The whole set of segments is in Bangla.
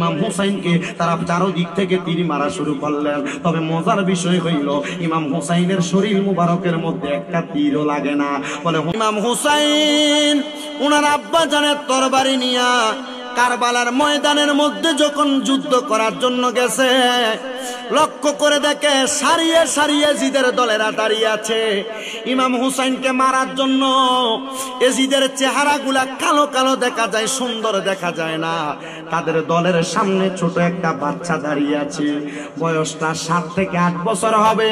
ইমাম হুসাইনকে তারা চারদিক থেকে তীর মারা শুরু করলেন। তবে মজার বিষয় হইল ইমাম হুসাইনের শরীর মুবারকের মধ্যে একটা তীরও লাগে না। বলে ইমাম হুসাইন ওনার আব্বা জানের তরবারি নিয়া কারবালার ময়দানের মধ্যে যখন যুদ্ধ করার জন্য গেছে, লক্ষ্য করে দেখে সারিয়ে সারিয়ে জিদের দলেরা দাঁড়িয়ে আছে। ইমাম হুসাইনকে মারার জন্য এজিদের চেহারাগুলা কালো কালো দেখা যায়, সুন্দর দেখা যায় না। তাদের দলের সামনে ছোট একটা বাচ্চা দাঁড়িয়ে আছে, বয়সটা 7 থেকে 8 বছর হবে।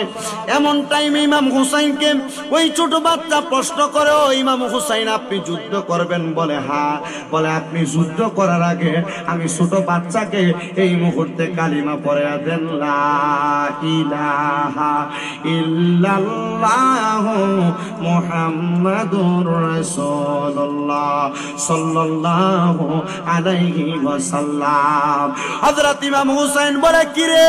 এমন টাইমে ইমাম হুসাইনকে ওই ছোট বাচ্চা প্রশ্ন করে, ও ইমাম হুসাইন আপনি যুদ্ধ করবেন? বলে হ্যাঁ। বলে আপনি যুদ্ধ করার আগে আমি ছোট বাচ্চাকে এই মুহূর্তে কালিমা পড়ে দেন, লা ইলাহা ইল্লাল্লাহু মুহাম্মাদুর রাসূলুল্লাহ সাল্লাল্লাহু আলাইহি ওয়াসাল্লাম। হযরত ইমাম হুসাইন বলে, কি রে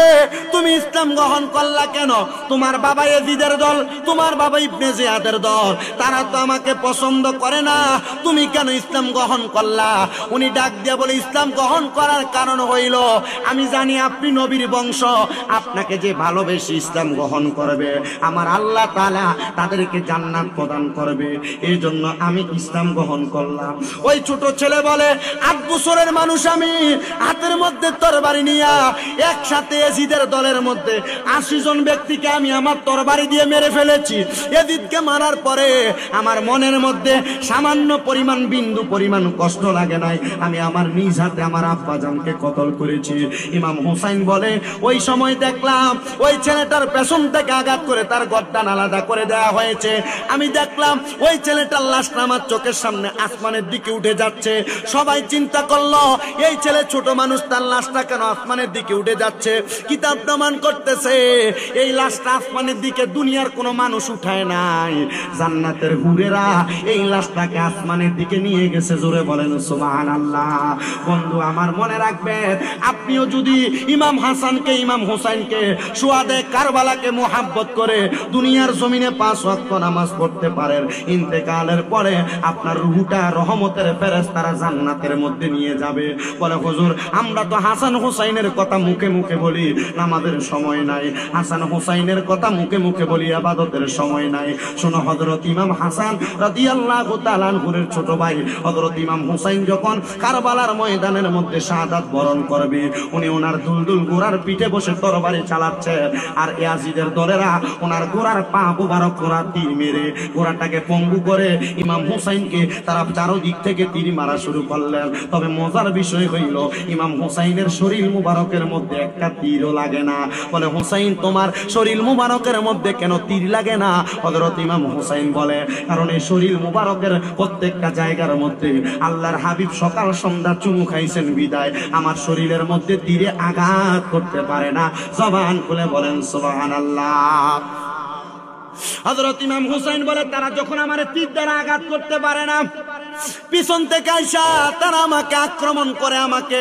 তুমি ইসলাম গ্রহণ করলা কেন? তোমার বাবা ইয়াজিদের দল, তোমার বাবা ইবনে জিয়াদের দল, তারা তো আমাকে পছন্দ করে না, তুমি কেন ইসলাম গ্রহণ করলা? উনি ডাক দিয়ে বলে, ইসলাম গ্রহণ করার কারণ হইল আমি জানি আপনি নবীর বংশ, আপনাকে যে ভালোবেসে ইসলাম গ্রহণ করবে আমার আল্লাহ তাআলা তাদেরকে জান্নাত প্রদান করবে, এই জন্য আমি ইসলাম গ্রহণ করলাম। ওই ছোট ছেলে বলে, 8 বছরের মানুষ আমি, হাতের মধ্যে তরবারি নিয়া একসাথে এজিদের দলের মধ্যে 80 জন ব্যক্তিকে আমি আমার তরবারি দিয়ে মেরে ফেলেছি। এজিদকে মারার পরে আমার মনের মধ্যে সামান্য পরিমাণ বিন্দু পরিমাণ কষ্ট লাগে নাই, আমি আমার নিজ হাতে আমার আব্বাজানকে কতল করেছি। ইমাম হুসাইন বলে, ওই সময় দেখলাম ওই ছেলেটার পেছন থেকে আঘাত করে তার গর্দান আলাদা করে দেওয়া হয়েছে। আমি দেখলাম ওই ছেলেটার লাশটা আমার চোখের সামনে আসমানের দিকে উঠে যাচ্ছে। সবাই চিন্তা করলো এই ছেলে ছোট মানুষ, তার লাশটা কেন আসমানের দিকে উঠে যাচ্ছে? কিতাব প্রমাণ করতেছে এই লাশটা আসমানের দিকে দুনিয়ার কোনো মানুষ উঠায় নাই, জান্নাতের হুরেরা এই লাশটাকে আসমানের দিকে নিয়ে গেছে। জোরে বলেন সুবহানাল্লাহ। বন্ধু আমার মনে রাখবেন, আপনিও যদি ইমাম হাসানকে ইমাম হুসাইনকে সুয়াদে কারবালাকে মোহাব্বত করে দুনিয়ার জমিনে 5 ওয়াক্ত নামাজ পড়তে পারেন, ইন্তেকালের পরে আপনার রূহটা রহমতের ফেরেশতারা জান্নাতের মধ্যে নিয়ে যাবে। বলে হুজুর আমরা তো হাসান হুসাইনের কথা মুখে মুখে বলি, নামাজের সময় নাই, হাসান হুসাইনের কথা মুখে মুখে বলি, ইবাদতের সময় নাই। শোনো, হযরত ইমাম হাসান রাদিয়াল্লাহু তাআলা আনহুর ছোট ভাই হযরত ইমাম হুসাইন যখন কারবালার ময়দানের মধ্যে শাহাদাত বরণ করবে, উনি ওনার দুলদুল ঘোড়ার পিঠে বসে তরবারি চালাচ্ছে, আর ইয়াজিদের দলেরা ওনার ঘোড়ার পা মুবারক ঘোড়া তীর মেরে ঘোড়াটাকে পঙ্গু করে ইমাম হুসাইনকে তারা চারদিক থেকে তীর মারা শুরু করলেন। তবে মজার বিষয় হইল ইমাম হুসাইনের শরীর মুবারকের মধ্যে একটা তীরও লাগে না। বলে হুসাইন তোমার শরীর মুবারকের মধ্যে কেন তীর লাগে না? হযরত ইমাম হুসাইন বলে, কারণ এই শরীর মুবারকের প্রত্যেকটা জায়গার মধ্যে আল্লাহর হাবিব সকাল সন্ধ্যা চুমু খাইছেন বিদায় আমার শরীরের মধ্যে তীরে আঘাত করতে পারে না। জবান খুলে বলেন সুবহানাল্লাহ। হযরত ইমাম হুসাইন বলে, তারা যখন আমার তীর দ্বারা আঘাত করতে পারে না, পিছন থেকে আইসা তারা আমাকে আক্রমণ করে, আমাকে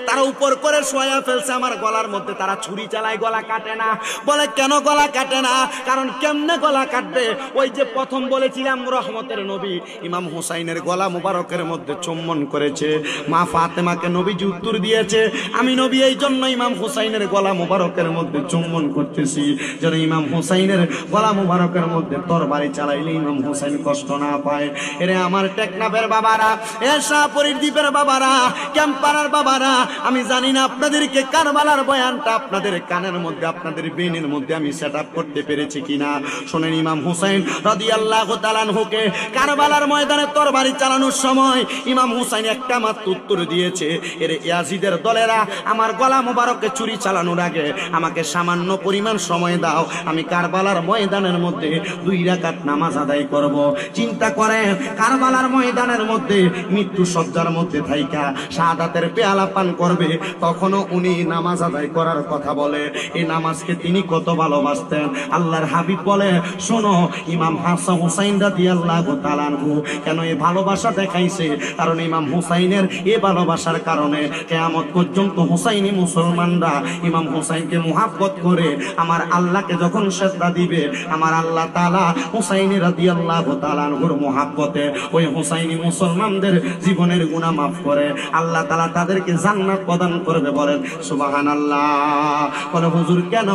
তারা উপর করে শোয়া ফেলছে আমার গলার মধ্যে, তারা ছুরি চালায়, গলা কাটে না। বলে কেন গলা কাটে না? কারণ কেমনে গলা কাটবে? ওই যে প্রথম বলেছিলাম রহমতের নবী ইমাম হুসাইনের গলা মুবারকের মধ্যে চুম্বন করেছে, মা ফাতেমাকে নবীজি উত্তর দিয়েছে, আমি নবী এই জন্য ইমাম হুসাইনের গলা মুবারকের মধ্যে চুম্বন করতেছি যেন ইমাম হুসাইনের গলা মুবারকের মধ্যে তরবারি চালাইলে ইমাম হুসাইন কষ্ট না পায়। এরে আমার টেকনাফের বাবারা, এ শাহপুরীর দ্বীপের বাবারা, ক্যাম্পারার বাবারা, আমি জানি না আপনাদেরকে কারবালার বয়ানটা আপনাদের কানের মধ্যে, আপনাদের ব্রেনের মধ্যে আমি সেটআপ করতে পেরেছি কিনা। শুনেন, ইমাম হুসাইন রাদিয়াল্লাহু তাআলা আনহুকে কারবালার ময়দানে তরবারি চালানোর সময় ইমাম হুসাইন একটা মাত্র উত্তর দিয়েছে, এর ইয়াজিদের দলেরা আমার গলা মোবারকে ছুরি চালানোর আগে আমাকে সামান্য পরিমাণ সময় দাও, আমি কারবালার ময়দানের মধ্যে 2 রাকাত নামাজ আদায় করব। চিন্তা করেন, কারবালার ময়দানের মধ্যে মৃত্যু সজ্জার মধ্যে থাইকা শাহাদাতের পেয়ালা পান করবে, তখনও উনি নামাজ আদায় করার কথা বলে। এই নামাজকে তিনি কত ভালোবাসতেন। আল্লাহর হাবিব বলে, শোনো ইমাম হাসান হুসাইন রাদিয়াল্লাহু তাআলা আনহু কেন এই ভালোবাসা দেখাইছে? কারণ ইমাম হুসাইনের এই ভালোবাসার কারণে কিয়ামত পর্যন্ত হুসাইনি মুসলমানরা ইমাম হুসাইনকে মুহাব্বত করে আমার আল্লাহকে যখন সেজদা দিবে, আমার আল্লাহ তাআলা হুসাইন রাদিয়াল্লাহু তাআলা আনহুর মুহাব্বতে ওই হুসাইন হুসাইনি মুসলমানদের জীবনের গুনাহ মাফ করে আল্লাহ তাআলা তাদেরকে জান্নাত প্রদান করবে। বলেন সুবহানাল্লাহ। বলে হুজুর কেন?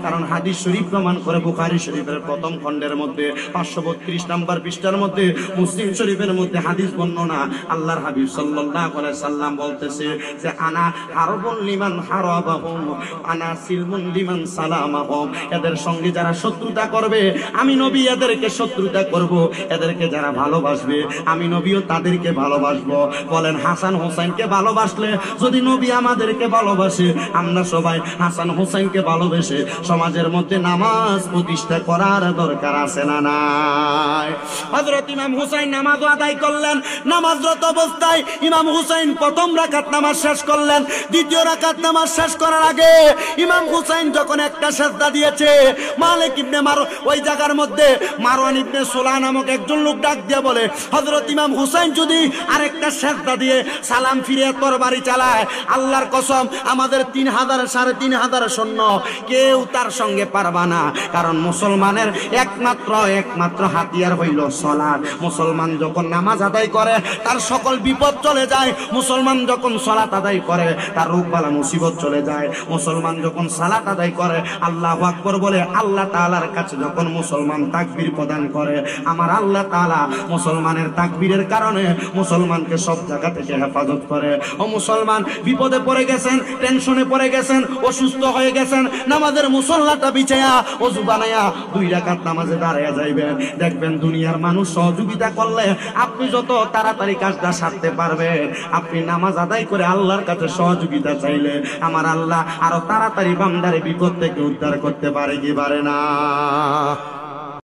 কারণ হাদিস শরীফ প্রমাণ করে, বুখারী শরীফের প্রথম খণ্ডের মধ্যে 532 নম্বর পৃষ্ঠার মধ্যে, মুসলিম শরীফের মধ্যে হাদিস বর্ণনা, আল্লাহর হাবিব সাল্লাল্লাহু আলাইহি সাল্লাম বলতেছে যে আনা হারবুন লিমান হারাবাহুম আনা সিলমুন লিমান সালামাহুম। এদের সঙ্গে যারা শত্রুতা করবে আমি নবী এদেরকে শত্রুতা করব, এদেরকে যারা ভালোবাসবে আমি নবীও তাদেরকে ভালোবাসবো। বলেন হাসান হোসেনকে ভালোবাসলে যদি নবী আমাদেরকে ভালোবাসে, আমরা সবাই হাসান হোসেনকে ভালোবেসে সমাজের মধ্যে নামাজ প্রতিষ্ঠা করার দরকার আছে না নাই? হযরত ইমাম হুসাইন নামাজ আদায় করলেন। নামাজরত অবস্থায় ইমাম হুসাইন প্রথম রাকাত নামাজ শেষ করলেন। দ্বিতীয় রাকাত নামাজ শেষ করার আগে ইমাম হুসাইন যখন একটা সেজদা দিয়েছে, মালিক ইবনে ওই জায়গার মধ্যে মারওয়ান ইবনে সুলাহ নামক একজন লোক ডাক দিয়ে বলে, হযরত ইমাম হুসাইন যদি আরেকটা সেজদা দিয়ে সালাম ফিরে তরবারি চালায়, আল্লাহর কসম আমাদের 3000 3500 সৈন্য কেউ তার সঙ্গে পারবা না। কারণ মুসলমানের একমাত্র হাতিয়ার হইল সালাত। মুসলমান যখন নামাজ আদায় করে তার সকল বিপদ চলে যায়। মুসলমান যখন সালাত আদায় করে তার রোগবালা মুসিবত চলে যায়। মুসলমান যখন সালাত আদায় করে আল্লাহু আকবার বলে আল্লাহ তাআলার কাছে যখন মুসলমান তাকবীর প্রদান করে, আমার আল্লাহ তাআলা মুসলমানের তাকবীরের কারণে মুসলমানকে সব জায়গা থেকে হেফাজত করে। ও মুসলমান বিপদে পড়ে গেছেন, টেনশনে পড়ে গেছেন, অসুস্থ হয়ে গেছেন, নামাজের মুসল্লাটা বিছায়া ওযু বানায়া 2 রাকাত নামাজে দাঁড়ায়া যাইবেন। দেখবেন দুনিয়ার মানুষ সহযোগিতা করলে আপনি যত তাড়াতাড়ি কাজটা সারতে পারবেন। আপনি নামাজ আদায় করে আল্লাহর কাছে সহযোগিতা চাইলে আমার আল্লাহ আরো তাড়াতাড়ি বান্দারে বিপদ থেকে উদ্ধার করতে পারে কি পারে না?